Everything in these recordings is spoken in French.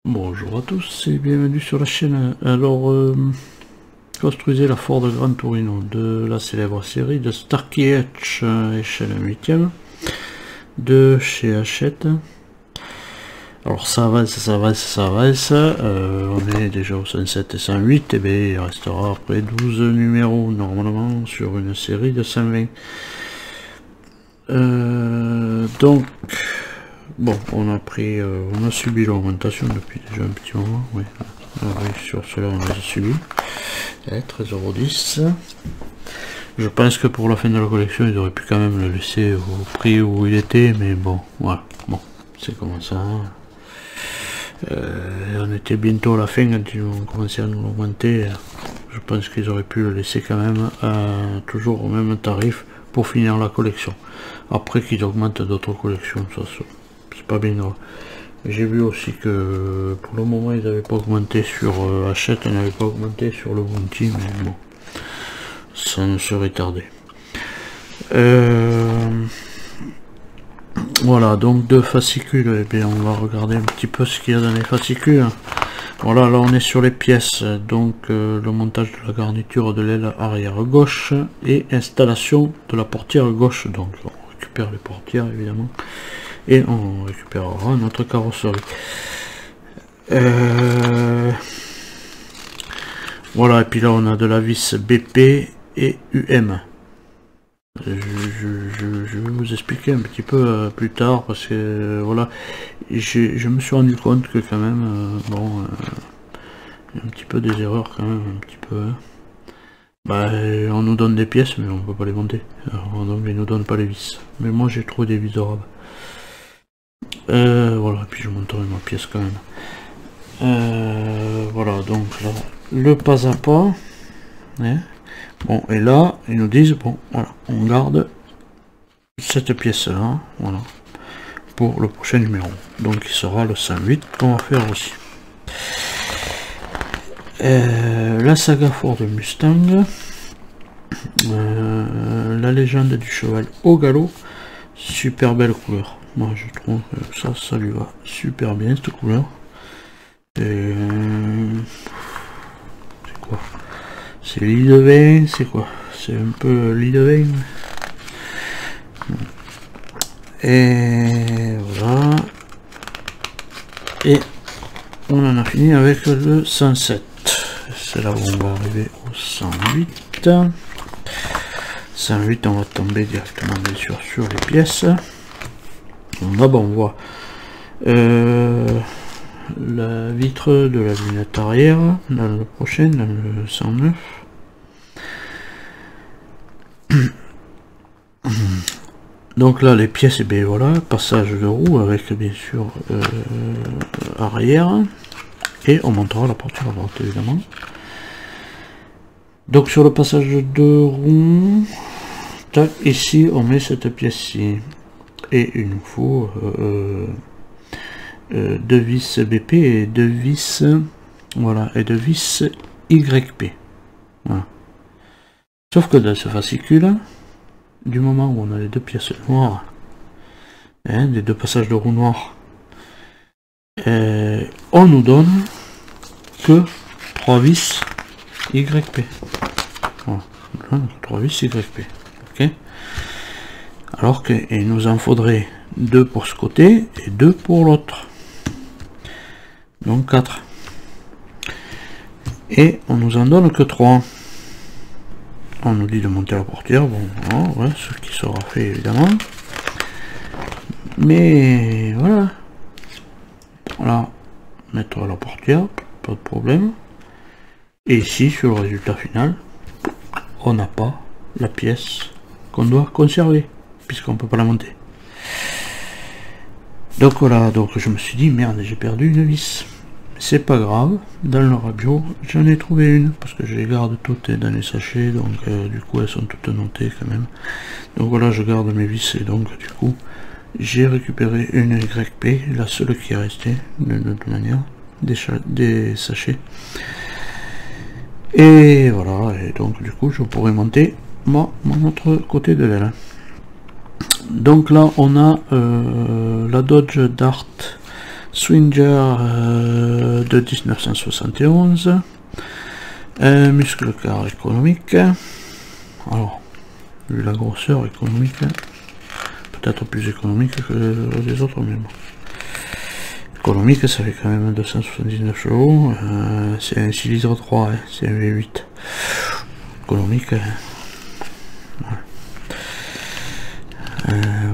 Bonjour à tous et bienvenue sur la chaîne. Alors, construisez la Ford Gran Torino de la célèbre série de Starkey Hutch, échelle 8ème, de chez Hachette. Alors ça avance, on est déjà au 107 et 108, et bien il restera après 12 numéros normalement sur une série de 120. Donc... Bon, on a subi l'augmentation depuis déjà un petit moment, oui. Oui, sur cela on a subi. 13,10 €. Je pense que pour la fin de la collection, ils auraient pu quand même le laisser au prix où il était, mais bon, voilà. Bon, c'est comme ça. On était bientôt à la fin quand ils ont commencé à nous augmenter. Je pense qu'ils auraient pu le laisser quand même toujours au même tarif pour finir la collection. Après qu'ils augmentent d'autres collections, ça c'est pas bien grave. J'ai vu aussi que pour le moment ils n'avaient pas augmenté sur Hachette, ils n'avaient pas augmenté sur le Bounty, mais bon, ça ne serait tardé. Voilà, donc deux fascicules, et bien on va regarder un petit peu ce qu'il y a dans les fascicules. Voilà, là on est sur les pièces, donc le montage de la garniture de l'aile arrière gauche et installation de la portière gauche, donc on récupère les portières évidemment. Et on récupérera notre carrosserie. Voilà, et puis là on a de la vis BP et UM. Je vais vous expliquer un petit peu plus tard, parce que voilà, je me suis rendu compte que quand même, bon, il y a un petit peu des erreurs quand même, un petit peu. Bah, on nous donne des pièces, mais on peut pas les monter. Alors, donc ils nous donnent pas les vis. Mais moi j'ai trouvé des vis arabes. Voilà, et puis je montrerai ma pièce quand même. Voilà, donc là, le pas à pas. Hein. Bon, et là, ils nous disent, bon, voilà, on garde cette pièce-là, voilà, pour le prochain numéro. Donc, il sera le 108 qu'on va faire aussi. La saga Ford Mustang. La légende du cheval au galop. Super belle couleur. Moi je trouve que ça lui va super bien cette couleur. C'est quoi? C'est lit de vin, c'est quoi? C'est un peu lit de vin. Et voilà. Et on en a fini avec le 107. C'est là où on va arriver au 108. 108, on va tomber directement bien sûr sur les pièces. Là-bas on voit la vitre de la lunette arrière, dans le prochain, dans le 109. Donc là les pièces, et bien voilà, passage de roue avec bien sûr arrière, et on montera la portière à droite évidemment. Donc sur le passage de roue, ici on met cette pièce-ci. Et il nous faut deux vis BP et deux vis, voilà, et deux vis YP. Voilà. Sauf que dans ce fascicule, du moment où on a les deux pièces noires, hein, les deux passages de roue noirs, on nous donne que 3 vis YP. Voilà, 3 vis YP. Ok. Alors qu'il nous en faudrait 2 pour ce côté et 2 pour l'autre. Donc 4. Et on nous en donne que 3. On nous dit de monter la portière. Bon, voilà, ouais, ce qui sera fait évidemment. Mais voilà. Voilà. Mettre la portière, pas de problème. Et ici, sur le résultat final, on n'a pas la pièce qu'on doit conserver, puisqu'on peut pas la monter. Donc voilà, donc je me suis dit merde, j'ai perdu une vis. C'est pas grave, dans le rabio j'en ai trouvé une, parce que je les garde toutes dans les sachets, donc du coup elles sont toutes notées quand même. Donc voilà, je garde mes vis, et donc du coup j'ai récupéré une YP, la seule qui est restée de toute manière, des sachets. Et voilà, et donc du coup je pourrais monter mon autre côté de l'aile. Donc là on a la Dodge Dart Swinger de 1971, muscle car économique, alors vu la grosseur économique, peut-être plus économique que les autres, mais bon. Économique, ça fait quand même 279 chevaux, c'est un cylindre 3, hein, c'est un V8. Économique,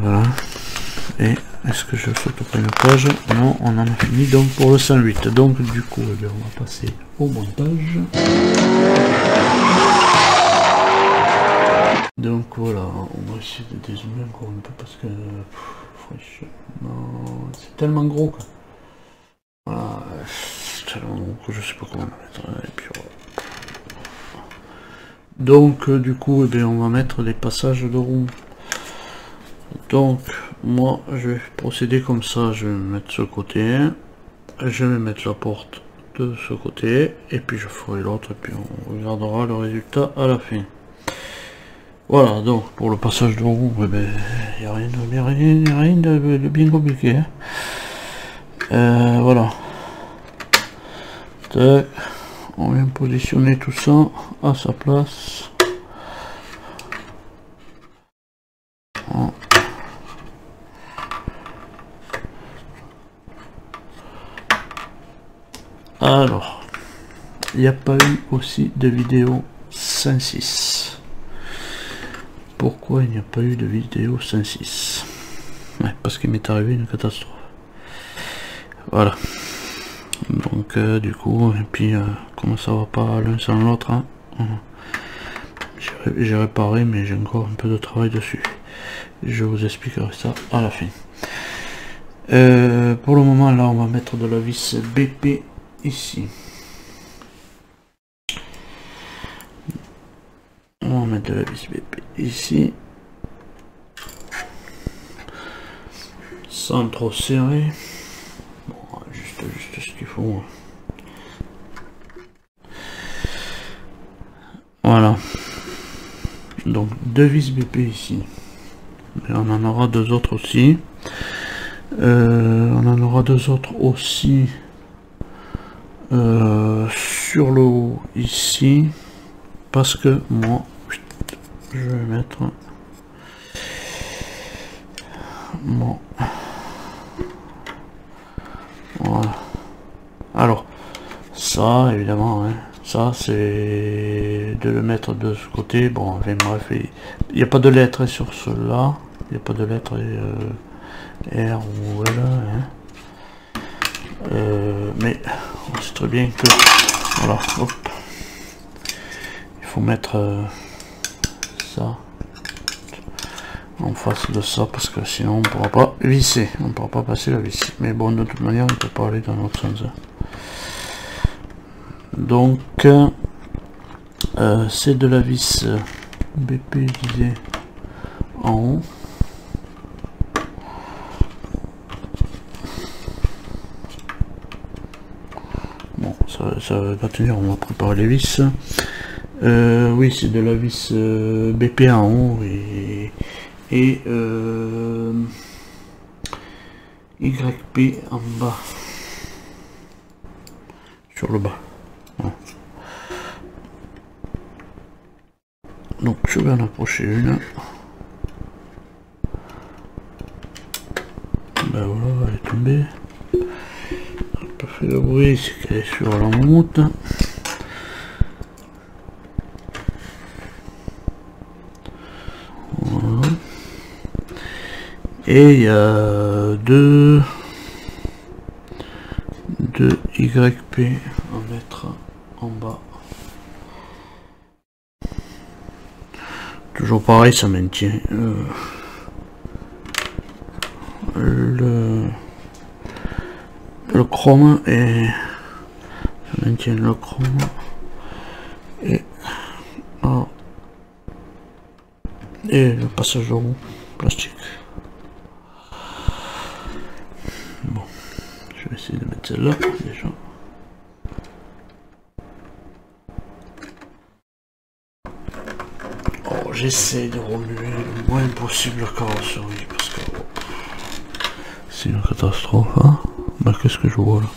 voilà. Et est-ce que je saute pas une page? Non, on en a fini donc pour le 108. Donc du coup, eh bien, on va passer au montage. Donc voilà, on va essayer de dézoomer encore un peu parce que franchement, c'est tellement gros quoi. Voilà, c'est tellement gros que je sais pas comment le mettre. Et puis voilà. Donc du coup, eh bien, on va mettre les passages de roue. Donc moi je vais procéder comme ça, je vais mettre ce côté, je vais mettre la porte de ce côté, et puis je ferai l'autre, et puis on regardera le résultat à la fin. Voilà, donc pour le passage de roue, il n'y a rien de bien compliqué. Hein. Voilà. Tac. On vient positionner tout ça à sa place. Voilà. Alors, il n'y a pas eu aussi de vidéo 5.6. Pourquoi il n'y a pas eu de vidéo 5.6? Ouais, parce qu'il m'est arrivé une catastrophe. Voilà. Donc du coup, et puis comme ça va pas l'un sans l'autre, hein, j'ai réparé, mais j'ai encore un peu de travail dessus. Je vous expliquerai ça à la fin. Pour le moment, là, on va mettre de la vis BP ici. On va mettre de la vis BP ici. Sans trop serrer. Bon, juste ce qu'il faut. Voilà. Donc, deux vis BP ici. Et on en aura deux autres aussi. On en aura deux autres aussi sur le haut ici, parce que moi je vais mettre bon, voilà. Alors ça évidemment, hein, ça c'est de le mettre de ce côté. Bon, enfin, bref, il n'y a pas de lettres sur cela, il n'y a pas de lettres R ou L, hein. Mais on sait très bien que voilà, hop, il faut mettre ça en face de ça, parce que sinon on pourra pas visser, on pourra pas passer la vis. Mais bon, de toute manière on peut pas aller dans l'autre sens. Donc c'est de la vis BP, je disais, en haut. Bon, ça va pas tenir, on va préparer les vis. Oui, c'est de la vis BP en haut et YP en bas, sur le bas. Voilà. Donc je vais en approcher une. Ben voilà, elle est tombée. Pas fait de bruit, c'est qu'elle est sur la route. Voilà. Et il y a deux YP à mettre en bas. Toujours pareil, ça maintient le chrome, et ça maintient le chrome et le passage de roue plastique. Bon, je vais essayer de mettre celle-là déjà. Oh, j'essaie de remuer le moins possible la carrosserie parce que c'est une catastrophe, hein. Bah qu'est-ce que je vois là?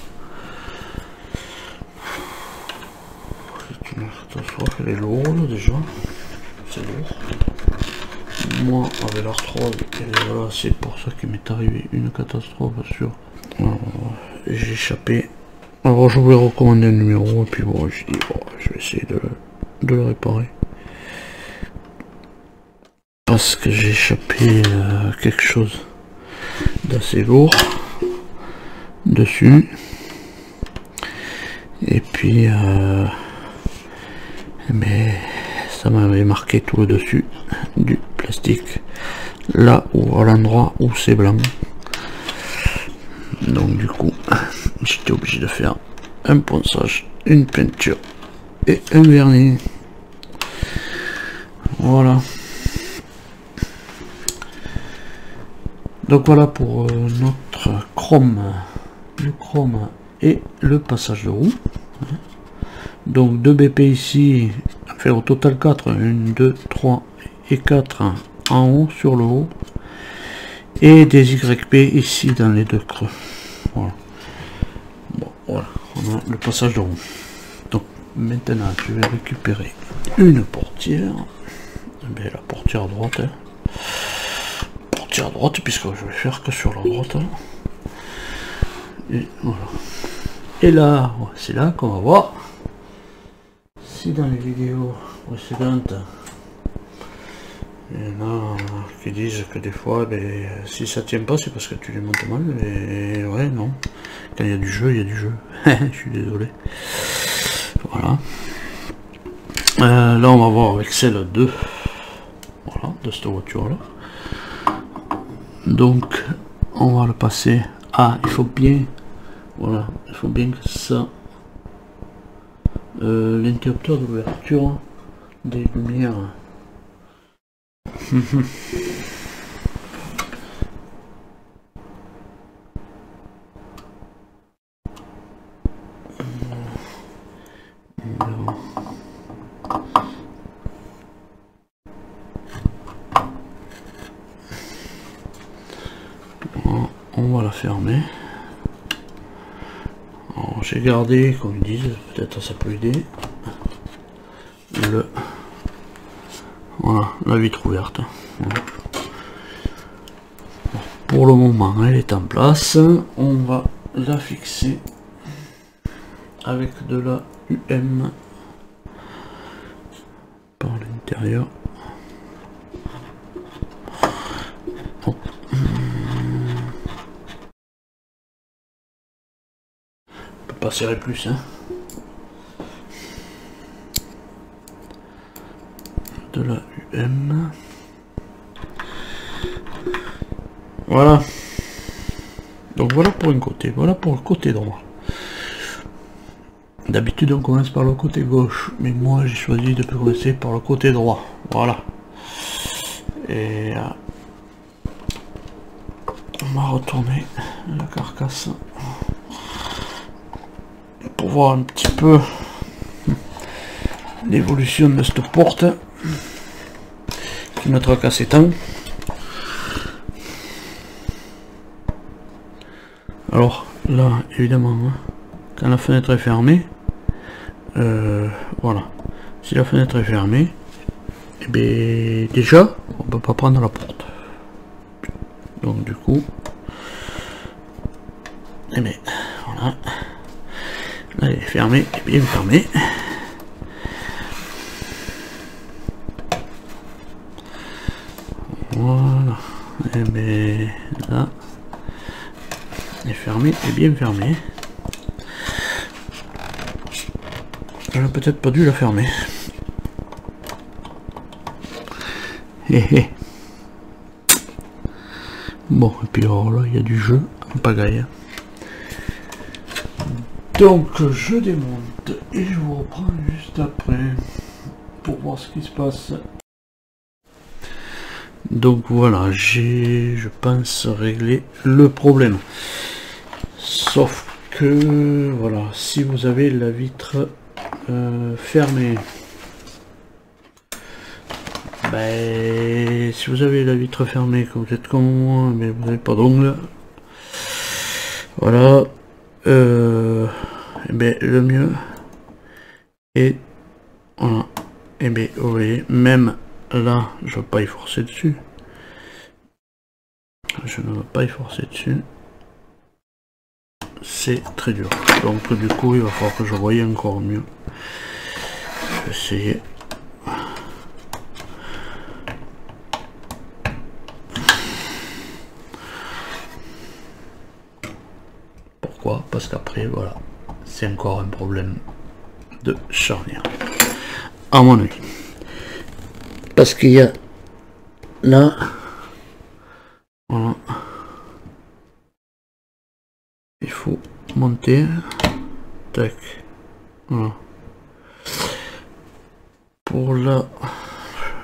C'est une catastrophe, elle est lourde déjà. C'est lourd. Moi avec l'arthrose, et voilà, c'est pour ça qu'il m'est arrivé une catastrophe sur. J'ai échappé. Alors je voulais recommander un numéro et puis bon, je dis bon, je vais essayer de le réparer. Parce que j'ai échappé quelque chose d'assez lourd dessus. Et puis mais ça m'avait marqué tout le dessus du plastique. Là où à l'endroit où c'est blanc. Donc du coup, j'étais obligé de faire un ponçage, une peinture et un vernis. Voilà. Donc voilà pour notre chrome, le chrome et le passage de roue. Donc 2 BP ici, fait au total 4, 1, 2, 3 et 4 en haut sur le haut. Et des YP ici dans les deux creux. Voilà. Bon, voilà, on a le passage de roue. Donc maintenant je vais récupérer une portière. Bien, la portière à droite. Hein. Portière à droite puisque je vais faire que sur la droite. Hein. Et voilà. Et là, c'est là qu'on va voir si dans les vidéos précédentes il y en a qui disent que des fois, ben, si ça tient pas, c'est parce que tu les montes mal. Et ouais, non. Quand il y a du jeu, il y a du jeu. Je suis désolé. Voilà. Là, on va voir avec celle de, voilà, de cette voiture-là. Donc, on va le passer. Ah, il faut bien, voilà, il faut bien que ça, l'interrupteur d'ouverture des lumières. On va la fermer. J'ai gardé, comme ils disent, peut-être ça peut aider, voilà, la vitre ouverte. Voilà. Pour le moment, elle est en place. On va la fixer avec de la UM par l'intérieur. Oh. On peut pas serrer plus, hein. De la UM. Voilà. Donc voilà pour un côté, voilà pour le côté droit. D'habitude on commence par le côté gauche, mais moi j'ai choisi de commencer par le côté droit. Voilà. Et on va retourner la carcasse pour voir un petit peu l'évolution de cette porte qui me tracasse tant. Alors là évidemment quand la fenêtre est fermée, voilà, si la fenêtre est fermée, et bien déjà on peut pas prendre la porte, donc du coup et bien voilà, là elle est fermée, et bien fermée. Voilà, et bien là est fermé et bien fermé. J'aurais peut-être pas dû la fermer. Bon, et puis alors là, il y a du jeu en pagaille. Donc je démonte et je vous reprends juste après pour voir ce qui se passe. Donc voilà, j'ai, je pense, réglé le problème. Sauf que, voilà, si vous avez la vitre fermée, ben, si vous avez la vitre fermée, que vous êtes comme moi, mais vous n'avez pas d'ongles, Voilà. Et bien, le mieux. Et voilà. Et bien, vous voyez, même là, je ne veux pas y forcer dessus. Je ne veux pas y forcer dessus. C'est très dur. Donc du coup, il va falloir que je voie encore mieux. Je vais essayer. Pourquoi? Parce qu'après, voilà, c'est encore un problème de charnière. À mon avis. Parce qu'il y a là, voilà, il faut monter, tac, voilà. Pour là,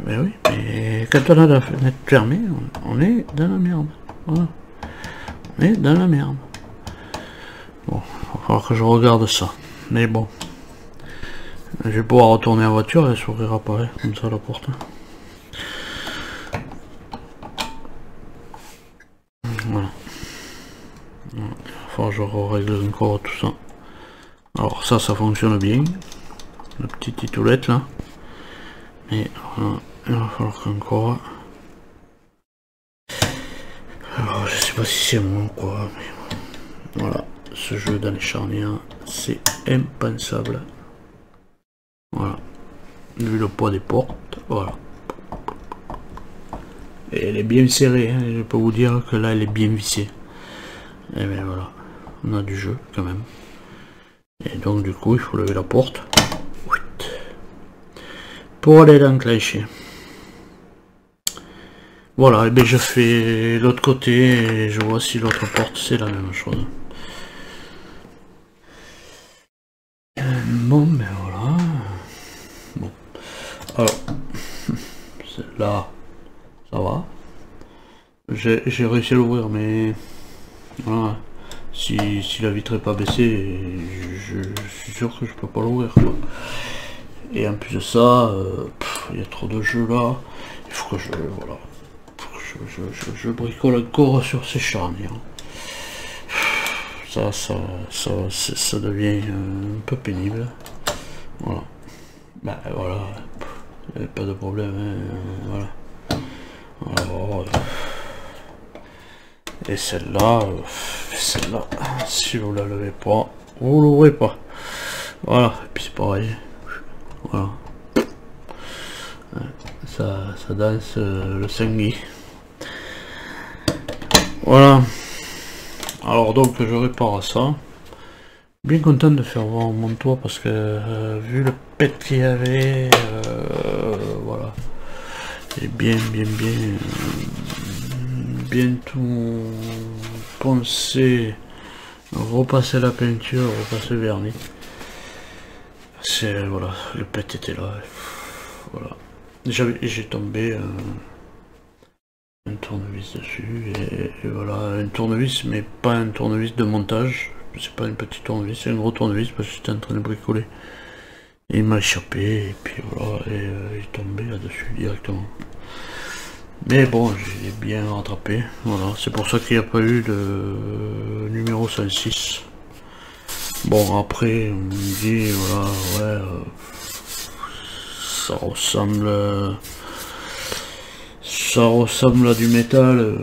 mais oui, mais quand on a la fenêtre fermée, on est dans la merde, voilà. On est dans la merde. Bon, il va falloir que je regarde ça, mais bon, je vais pouvoir retourner en voiture et elle s'ouvrira pareil, comme ça la porte. Voilà. Enfin, je règle encore tout ça. Alors ça fonctionne bien. La petite titoulette là. Mais voilà, il va falloir qu'encore. Alors je sais pas si c'est moi ou quoi, mais voilà. Ce jeu dans les charnières, c'est impensable. Voilà. Vu le poids des portes, voilà. Et elle est bien serrée, hein. Je peux vous dire que là elle est bien vissée. Et bien voilà, on a du jeu quand même. Et donc du coup il faut lever la porte pour aller l'enclencher. Voilà, et bien je fais l'autre côté et je vois si l'autre porte c'est la même chose. Bon ben voilà. Bon. Alors là ça va. J'ai réussi à l'ouvrir mais voilà. Si la vitre n'est pas baissée, je suis sûr que je peux pas l'ouvrir. Et en plus de ça, il y a trop de jeux là. Il faut que je voilà. Je bricole encore sur ces charnières. Ça devient un peu pénible. Voilà. Ben voilà. Pas de problème. Hein, voilà. Alors, et celle-là, si vous la levez pas, vous l'ouvrez pas. Voilà. Et puis c'est pareil. Voilà. Ça danse le sanguis. Voilà. Alors donc je répare ça. Bien content de faire voir mon toit parce que vu le pet qu'il y avait, voilà. Et bien tout poncer, repasser la peinture, repasser le vernis. C'est voilà, le pet était là. Voilà. J'ai tombé un tournevis dessus et voilà, un tournevis mais pas un tournevis de montage, c'est pas une petite tournevis, c'est un gros tournevis parce que j'étais en train de bricoler et il m'a échappé et puis voilà, et il est tombé là-dessus directement. Mais bon, j'ai bien rattrapé, voilà, c'est pour ça qu'il n'y a pas eu de numéro 106. Bon après on me dit voilà, ouais, ça ressemble à du métal,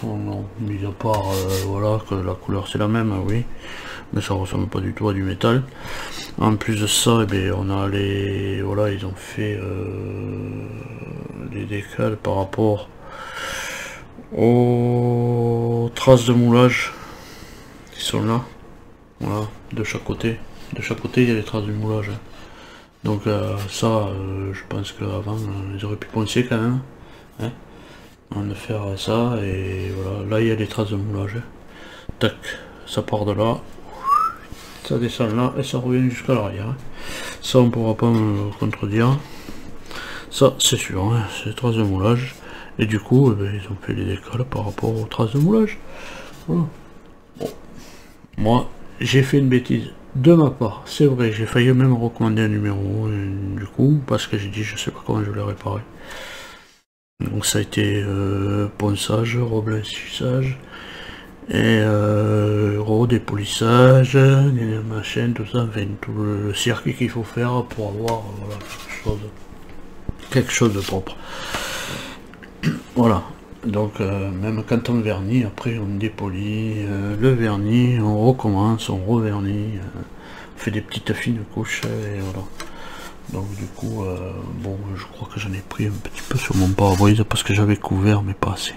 non, mis à part voilà que la couleur c'est la même, oui, mais ça ressemble pas du tout à du métal. En plus de ça, eh bien, on a les voilà, ils ont fait les décals par rapport aux traces de moulage qui sont là, voilà, de chaque côté il y a les traces de moulage. Donc ça, je pense qu'avant, ils auraient pu penser quand même, hein, de faire ça, et voilà, là il y a les traces de moulage. Tac, ça part de là, ça descend là, et ça revient jusqu'à l'arrière. Ça on pourra pas me contredire. Ça c'est sûr, hein, c'est les traces de moulage. Et du coup, ils ont fait les décals par rapport aux traces de moulage. Voilà. Bon. Moi, j'ai fait une bêtise. De ma part, c'est vrai, j'ai failli même recommander un numéro du coup, parce que j'ai dit je sais pas comment je l'ai réparé. Donc ça a été ponçage, reblanchissage, Et redépolissage, machin, tout ça, enfin tout le circuit qu'il faut faire pour avoir voilà, quelque chose de propre. Voilà, donc même quand on vernit, après on dépolit le vernis, on recommence, on revernit, on fait des petites fines couches et voilà. Donc du coup, bon, je crois que j'en ai pris un petit peu sur mon pare-brise parce que j'avais couvert mais pas assez.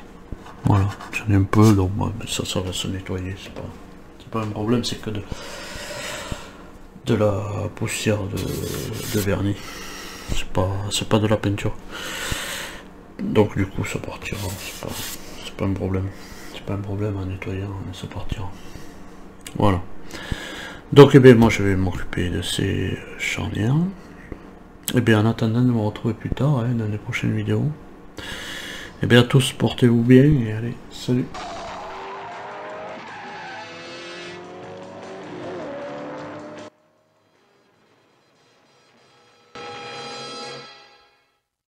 Voilà, j'en ai un peu, donc bon, ça va se nettoyer, c'est pas un problème, c'est que de la poussière de vernis, c'est pas de la peinture. Donc du coup ça partira, c'est pas un problème, c'est pas un problème en nettoyant, mais ça partira. Voilà. Donc eh bien moi je vais m'occuper de ces charnières. Et bien en attendant de me retrouver plus tard dans les prochaines vidéos. Et bien à tous, portez-vous bien et allez, salut.